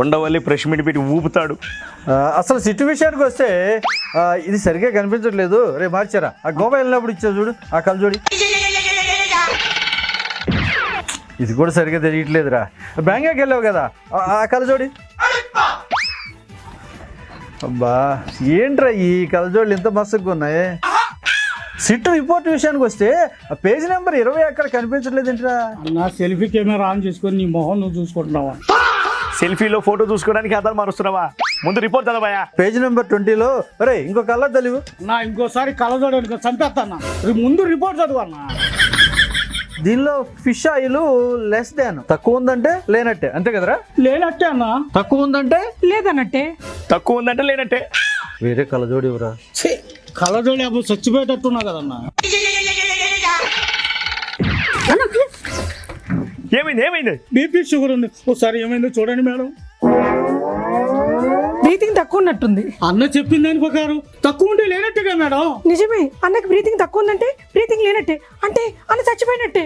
Undavalli ప్రెష్ meet పెట్టి ఊపుతాడు. అసలు సిట్యువేషన్కి వస్తే ఇది సరిగ్గా కనిపించట్లేదు. రే మార్చారా, ఆ గోవా వెళ్ళినప్పుడు ఇచ్చా చూడు ఆ కలజోడి, ఇది కూడా సరిగ్గా తెలియట్లేదురా. బ్యాంకాక్ వెళ్ళావు కదా ఆ కలజోడి. అబ్బా ఏంట్రా ఈ కలజోళ్ళు ఇంత మస్తుగా ఉన్నాయి. సిట్ రిపోర్ట్ విషయానికి వస్తే ఆ పేజ్ నెంబర్ 20 అక్కడ కనిపించట్లేదు ఏంట్రా. నా సెల్ఫీ కెమెరా ఆన్ చేసుకొని నీ మొహం నువ్వు చూసుకుంటున్నావా? సెల్ఫీలో ఫోటో చూసుకోవడానికి ఆధార్ మారుస్తున్నావా? ముందు రిపోర్ట్ చదవయా. పేజ్ నెంబర్ 20లో అరే ఇంకో కలర్ తెలివి. నా ఇంకోసారి కలజోడు చంపేస్తానా? ముందు రిపోర్ట్ చదువన్నా. దీనిలో ఫిష్ ఆయిల్ లెస్ దాన్, తక్కువ ఉందంటే లేనట్టే, అంతే కదరా? లేనట్టే అన్నా. తక్కువ ఉందంటే లేదన్నట్టే. తక్కువ ఉందంటే లేనట్టే. వేరే కలజోడి ఇవ్వరా. కలజోడు అప్పుడు చచ్చిపోయేటట్టున్నా కదన్నా. ఏమైంది? బీపీ షుగర్ ఉంది, ఒకసారి ఏమైందో చూడండి మేడం. బ్రీతింగ్ తక్కువ ఉన్నట్టుంది. అన్న చెప్పింది దాని ప్రకారం తక్కువ ఉంటే లేనట్టుగా మేడం. నిజమే, అన్నకి బ్రీతింగ్ తక్కువ ఉందంటే బ్రీతింగ్ లేనట్టే, అంటే అన్న చచ్చిపోయినట్టే.